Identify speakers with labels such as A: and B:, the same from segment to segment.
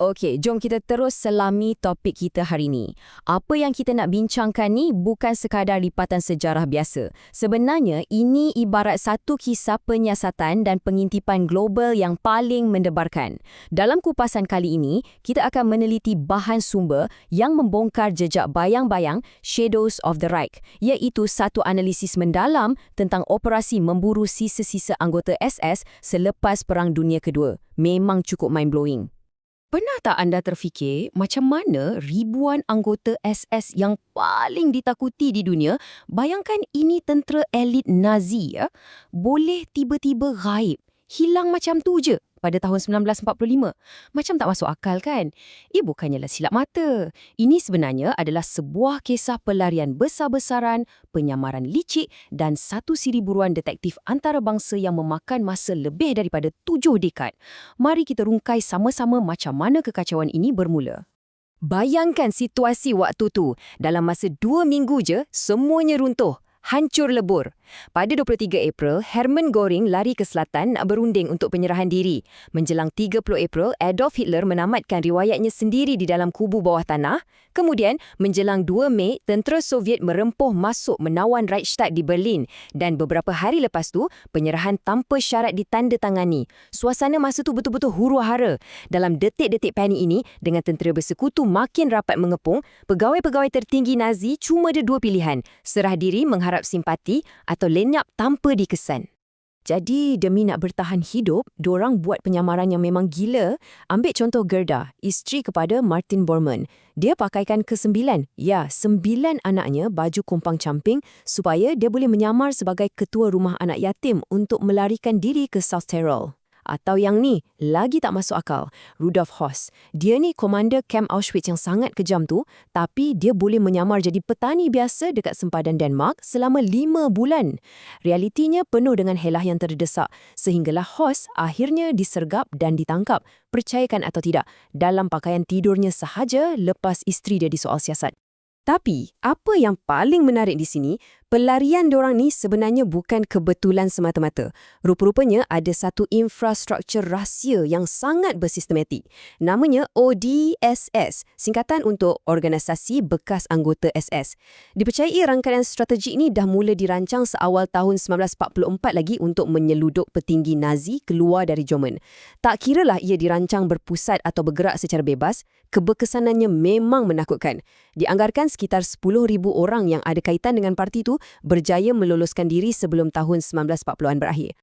A: Okey, jom kita terus selami topik kita hari ni. Apa yang kita nak bincangkan ni bukan sekadar lipatan sejarah biasa. Sebenarnya, ini ibarat satu kisah penyiasatan dan pengintipan global yang paling mendebarkan. Dalam kupasan kali ini, kita akan meneliti bahan sumber yang membongkar jejak bayang-bayang Shadows of the Reich, iaitu satu analisis mendalam tentang operasi memburu sisa-sisa anggota SS selepas Perang Dunia Kedua. Memang cukup mind-blowing.
B: Pernah tak anda terfikir macam mana ribuan anggota SS yang paling ditakuti di dunia, bayangkan ini tentera elit Nazi, boleh tiba-tiba gaib, hilang macam tu je pada tahun 1945. Macam tak masuk akal kan? Bukannya silap mata. Ini sebenarnya adalah sebuah kisah pelarian besar-besaran, penyamaran licik dan satu siri buruan detektif antarabangsa yang memakan masa lebih daripada 7 dekad. Mari kita rungkai sama-sama macam mana kekacauan ini bermula.
A: Bayangkan situasi waktu tu. Dalam masa 2 minggu je, semuanya runtuh. Hancur lebur. Pada 23 April, Hermann Göring lari ke selatan nak berunding untuk penyerahan diri. Menjelang 30 April, Adolf Hitler menamatkan riwayatnya sendiri di dalam kubu bawah tanah. Kemudian, menjelang 2 Mei, tentera Soviet merempuh masuk menawan Reichstag di Berlin. Dan beberapa hari lepas tu, penyerahan tanpa syarat ditandatangani. Suasana masa tu betul-betul huru-hara. Dalam detik-detik panik ini, dengan tentera bersekutu makin rapat mengepung, pegawai-pegawai tertinggi Nazi cuma ada 2 pilihan. Serah diri mengharap simpati atau lenyap tanpa dikesan. Jadi, demi nak bertahan hidup, diorang buat penyamaran yang memang gila. Ambil contoh Gerda, isteri kepada Martin Bormann. Dia pakaikan ke-9, 9 anaknya baju kompang-camping supaya dia boleh menyamar sebagai ketua rumah anak yatim untuk melarikan diri ke South Tyrol. Atau yang ni, lagi tak masuk akal, Rudolf Höss. Dia ni komander kem Auschwitz yang sangat kejam tu, tapi dia boleh menyamar jadi petani biasa dekat sempadan Denmark selama 5 bulan. Realitinya penuh dengan helah yang terdesak, sehinggalah Höss akhirnya disergap dan ditangkap, percayakan atau tidak, dalam pakaian tidurnya sahaja lepas isteri dia disoal siasat. Tapi, apa yang paling menarik di sini, pelarian diorang ni sebenarnya bukan kebetulan semata-mata. Rupa-rupanya ada satu infrastruktur rahsia yang sangat bersistematik. Namanya ODSS, singkatan untuk Organisasi Bekas Anggota SS. Dipercayai rangkaian strategi ini dah mula dirancang seawal tahun 1944 lagi untuk menyeluduk petinggi Nazi keluar dari Jerman. Tak kiralah ia dirancang berpusat atau bergerak secara bebas, keberkesanannya memang menakutkan. Dianggarkan sekitar 10,000 orang yang ada kaitan dengan parti itu berjaya meloloskan diri sebelum tahun 1940-an berakhir.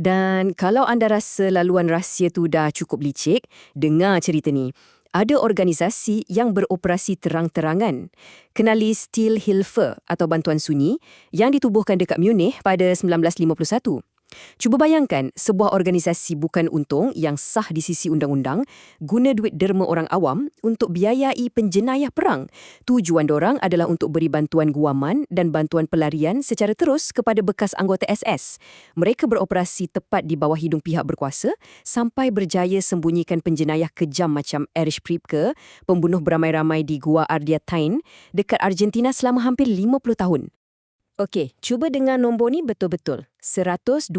A: Dan kalau anda rasa laluan rahsia tu dah cukup licik, dengar cerita ni. Ada organisasi yang beroperasi terang-terangan. Kenali Steelhilfe atau bantuan sunyi yang ditubuhkan dekat Munich pada 1951. Cuba bayangkan sebuah organisasi bukan untung yang sah di sisi undang-undang guna duit derma orang awam untuk biayai penjenayah perang. Tujuan dorang adalah untuk beri bantuan guaman dan bantuan pelarian secara terus kepada bekas anggota SS. Mereka beroperasi tepat di bawah hidung pihak berkuasa sampai berjaya sembunyikan penjenayah kejam macam Erich Priebke, pembunuh beramai-ramai di Gua Ardeatine dekat Argentina selama hampir 50 tahun. Okey, cuba dengar nombor ni betul-betul. 120,000.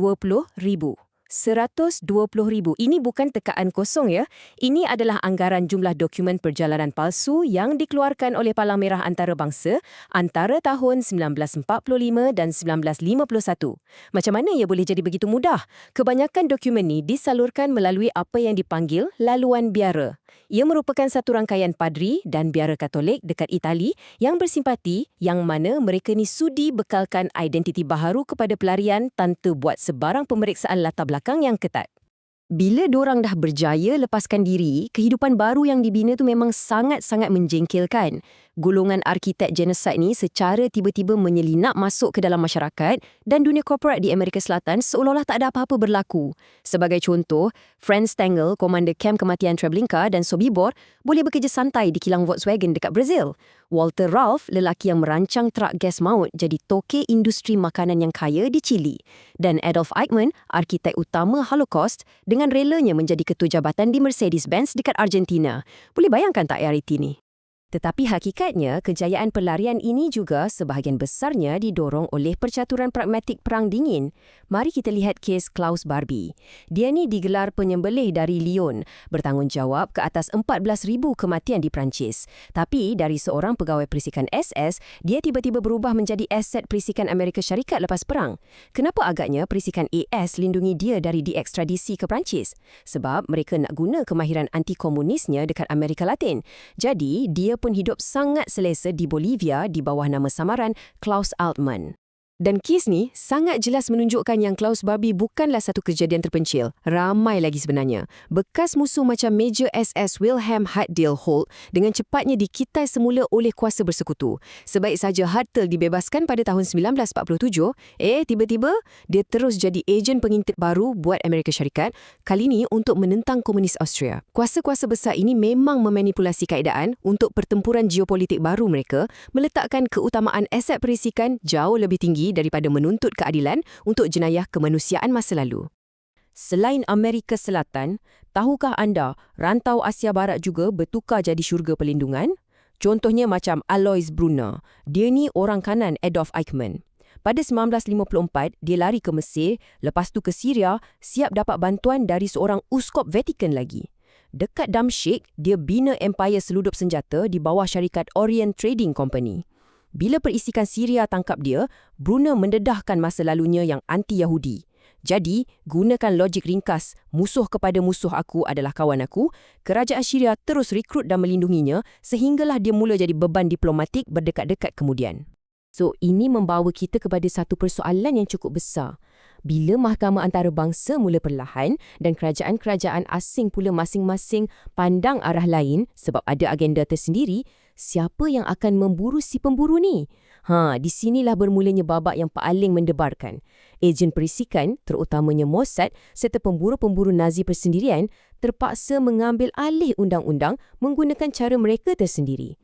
A: 120,000. Ini bukan tekaan kosong ya. Ini adalah anggaran jumlah dokumen perjalanan palsu yang dikeluarkan oleh Palang Merah Antarabangsa antara tahun 1945 dan 1951. Macam mana ia boleh jadi begitu mudah? Kebanyakan dokumen ni disalurkan melalui apa yang dipanggil laluan biara. Ia merupakan satu rangkaian padri dan biara Katolik dekat Itali yang bersimpati yang mana mereka ni sudi bekalkan identiti baharu kepada pelarian tanpa buat sebarang pemeriksaan latar belakang yang ketat. Bila dorang dah berjaya lepaskan diri, kehidupan baru yang dibina tu memang sangat-sangat menjengkelkan. Golongan arkitek genosid ni secara tiba-tiba menyelinap masuk ke dalam masyarakat dan dunia korporat di Amerika Selatan seolah-olah tak ada apa-apa berlaku. Sebagai contoh, Franz Stengel, komander kem kematian Treblinka dan Sobibor boleh bekerja santai di kilang Volkswagen dekat Brazil. Walter Ralph, lelaki yang merancang trak gas maut, jadi toke industri makanan yang kaya di Chile. Dan Adolf Eichmann, arkitek utama Holocaust, dengan relanya menjadi ketua jabatan di Mercedes-Benz dekat Argentina. Boleh bayangkan tak realiti ni? Tetapi hakikatnya, kejayaan pelarian ini juga sebahagian besarnya didorong oleh percaturan pragmatik Perang Dingin. Mari kita lihat kes Klaus Barbie. Dia ni digelar penyembelih dari Lyon, bertanggungjawab ke atas 14,000 kematian di Perancis. Tapi dari seorang pegawai perisikan SS, dia tiba-tiba berubah menjadi aset perisikan Amerika Syarikat lepas perang. Kenapa agaknya perisikan AS lindungi dia dari diekstradisi ke Perancis? Sebab mereka nak guna kemahiran anti-komunisnya dekat Amerika Latin. Jadi, dia pun hidup sangat selesa di Bolivia di bawah nama samaran Klaus Altmann. Dan kes ni sangat jelas menunjukkan yang Klaus Barbie bukanlah satu kejadian terpencil. Ramai lagi sebenarnya. Bekas musuh macam Major SS Wilhelm Hartl Holt dengan cepatnya dikitai semula oleh kuasa bersekutu. Sebaik saja Hartl dibebaskan pada tahun 1947, tiba-tiba dia terus jadi ejen pengintip baru buat Amerika Syarikat, kali ini untuk menentang komunis Austria. Kuasa-kuasa besar ini memang memanipulasi keadaan untuk pertempuran geopolitik baru mereka, meletakkan keutamaan aset perisikan jauh lebih tinggi daripada menuntut keadilan untuk jenayah kemanusiaan masa lalu. Selain Amerika Selatan, tahukah anda rantau Asia Barat juga bertukar jadi syurga perlindungan? Contohnya macam Alois Brunner. Dia ni orang kanan Adolf Eichmann. Pada 1954, dia lari ke Mesir, lepas tu ke Syria, siap dapat bantuan dari seorang uskop Vatikan lagi. Dekat Damsyik, dia bina empayar seludup senjata di bawah syarikat Orient Trading Company. Bila perisikan Syria tangkap dia, Brunner mendedahkan masa lalunya yang anti-Yahudi. Jadi, gunakan logik ringkas, musuh kepada musuh aku adalah kawan aku, kerajaan Syria terus rekrut dan melindunginya sehinggalah dia mula jadi beban diplomatik berdekat-dekat kemudian. So, ini membawa kita kepada satu persoalan yang cukup besar. Bila mahkamah antarabangsa mula perlahan dan kerajaan-kerajaan asing pula masing-masing pandang arah lain sebab ada agenda tersendiri, siapa yang akan memburu si pemburu ni? Di sinilah bermulanya babak yang paling mendebarkan. Ejen perisikan, terutamanya Mossad serta pemburu-pemburu Nazi persendirian terpaksa mengambil alih undang-undang menggunakan cara mereka tersendiri.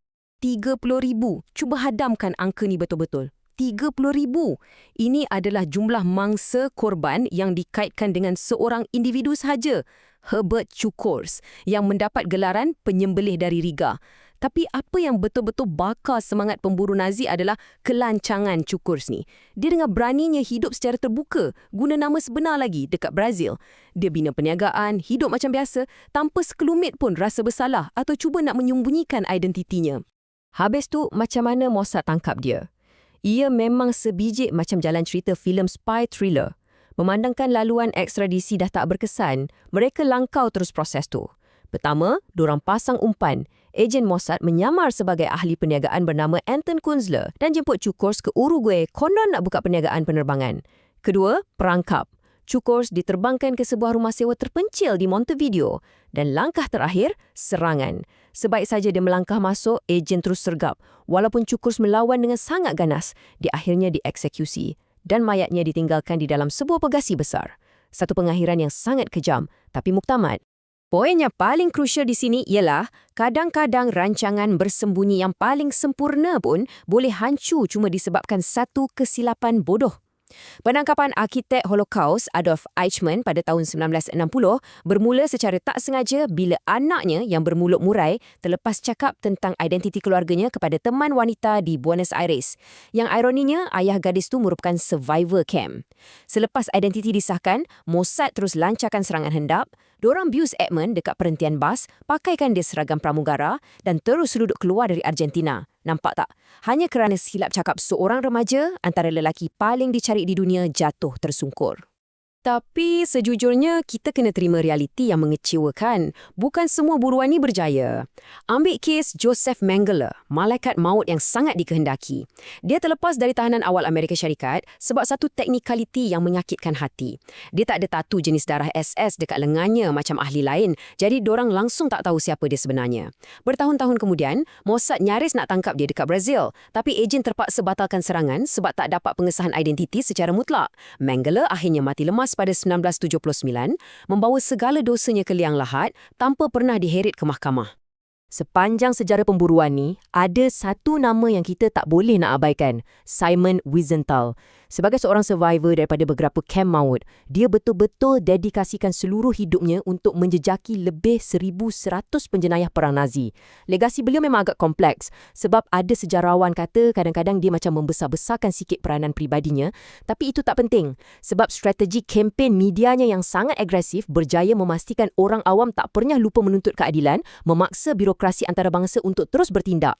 A: 30,000. Cuba hadamkan angka ni betul-betul. 30,000. Ini adalah jumlah mangsa korban yang dikaitkan dengan seorang individu sahaja, Herbert Cukurs, yang mendapat gelaran penyembelih dari Riga. Tapi apa yang betul-betul bakar semangat pemburu Nazi adalah kelancangan Cukurs ni. Dia dengan beraninya hidup secara terbuka, guna nama sebenar lagi dekat Brazil. Dia bina perniagaan, hidup macam biasa, tanpa sekelumit pun rasa bersalah atau cuba nak menyembunyikan identitinya. Habis tu, macam mana Mossad tangkap dia? Ia memang sebiji macam jalan cerita filem spy thriller. Memandangkan laluan ekstradisi dah tak berkesan, mereka langkau terus proses tu. Pertama, dorang pasang umpan. Ejen Mossad menyamar sebagai ahli perniagaan bernama Anton Kunzler dan jemput Cukurs ke Uruguay konon nak buka perniagaan penerbangan. Kedua, perangkap. Cukurs diterbangkan ke sebuah rumah sewa terpencil di Montevideo. Dan langkah terakhir, serangan. Sebaik saja dia melangkah masuk, ejen terus sergap. Walaupun Cukurs melawan dengan sangat ganas, dia akhirnya dieksekusi. Dan mayatnya ditinggalkan di dalam sebuah pegasi besar. Satu pengakhiran yang sangat kejam, tapi muktamad. Poin yang paling krusial di sini ialah kadang-kadang rancangan bersembunyi yang paling sempurna pun boleh hancur cuma disebabkan satu kesilapan bodoh. Penangkapan arkitek Holocaust Adolf Eichmann pada tahun 1960 bermula secara tak sengaja bila anaknya yang bermulut murai terlepas cakap tentang identiti keluarganya kepada teman wanita di Buenos Aires. Yang ironinya, ayah gadis itu merupakan survivor camp. Selepas identiti disahkan, Mossad terus lancarkan serangan hendap. Dorang bius Eichmann dekat perhentian bas, pakaikan dia seragam pramugara dan terus duduk keluar dari Argentina. Nampak tak? Hanya kerana silap cakap seorang remaja, antara lelaki paling dicari di dunia jatuh tersungkur. Tapi sejujurnya kita kena terima realiti yang mengecewakan. Bukan semua buruan ni berjaya. Ambil kes Joseph Mengele, malaikat maut yang sangat dikehendaki. Dia terlepas dari tahanan awal Amerika Syarikat sebab satu teknikaliti yang menyakitkan hati. Dia tak ada tatu jenis darah SS dekat lengannya macam ahli lain, jadi dorang langsung tak tahu siapa dia sebenarnya. Bertahun-tahun kemudian, Mossad nyaris nak tangkap dia dekat Brazil, tapi ejen terpaksa batalkan serangan sebab tak dapat pengesahan identiti secara mutlak. Mengele akhirnya mati lemas pada 1979, membawa segala dosanya ke liang lahat tanpa pernah diheret ke mahkamah. Sepanjang sejarah pemburuan ni, ada satu nama yang kita tak boleh nak abaikan, Simon Wiesenthal. Sebagai seorang survivor daripada beberapa kem maut, dia betul-betul dedikasikan seluruh hidupnya untuk menjejaki lebih 1,100 penjenayah perang Nazi. Legasi beliau memang agak kompleks sebab ada sejarawan kata kadang-kadang dia macam membesar-besarkan sikit peranan pribadinya, tapi itu tak penting sebab strategi kempen medianya yang sangat agresif berjaya memastikan orang awam tak pernah lupa menuntut keadilan, memaksa birokrasi antarabangsa untuk terus bertindak.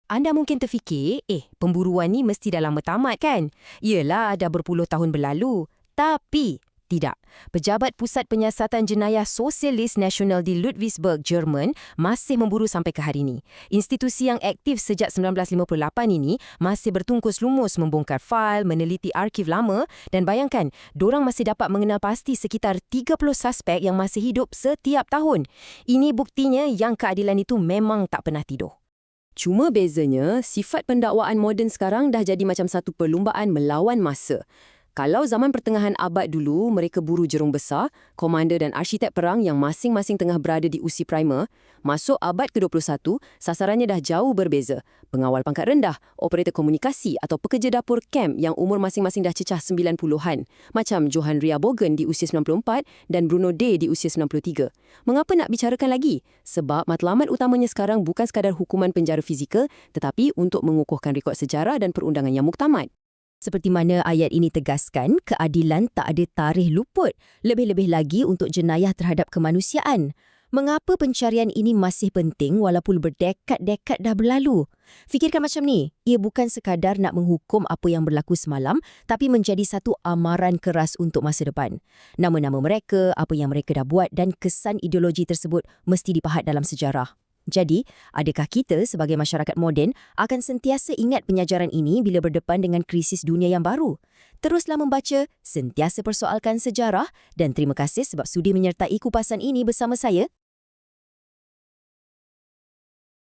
B: Anda mungkin terfikir, pemburuan ni mesti dah lama tamat kan? Yelah, dah berpuluh tahun berlalu. Tapi tidak. Pejabat Pusat Penyiasatan Jenayah Sosialis Nasional di Ludwigsburg, Jerman masih memburu sampai ke hari ini. Institusi yang aktif sejak 1958 ini masih bertungkus lumus membongkar fail, meneliti arsip lama dan bayangkan, dorang masih dapat mengenal pasti sekitar 30 suspek yang masih hidup setiap tahun. Ini buktinya yang keadilan itu memang tak pernah tidur. Cuma bezanya, sifat pendakwaan moden sekarang dah jadi macam satu perlumbaan melawan masa. Kalau zaman pertengahan abad dulu, mereka buru jerung besar, komander dan arsitek perang yang masing-masing tengah berada di usi primer, masuk abad ke-21, sasarannya dah jauh berbeza. Pengawal pangkat rendah, operator komunikasi atau pekerja dapur kem yang umur masing-masing dah cecah 90-an, macam Johann Ria Bogen di usia 94 dan Bruno Day di usia 93. Mengapa nak bicarakan lagi? Sebab matlamat utamanya sekarang bukan sekadar hukuman penjara fizikal, tetapi untuk mengukuhkan rekod sejarah dan perundangan yang muktamad.
A: Seperti mana ayat ini tegaskan, keadilan tak ada tarikh luput, lebih-lebih lagi untuk jenayah terhadap kemanusiaan. Mengapa pencarian ini masih penting walaupun berdekad-dekad dah berlalu? Fikirkan macam ni, ia bukan sekadar nak menghukum apa yang berlaku semalam, tapi menjadi satu amaran keras untuk masa depan. Nama-nama mereka, apa yang mereka dah buat dan kesan ideologi tersebut mesti dipahat dalam sejarah. Jadi, adakah kita sebagai masyarakat moden akan sentiasa ingat penyajaran ini bila berdepan dengan krisis dunia yang baru? Teruslah membaca, sentiasa persoalkan sejarah dan terima kasih sebab sudi menyertai kupasan ini bersama saya,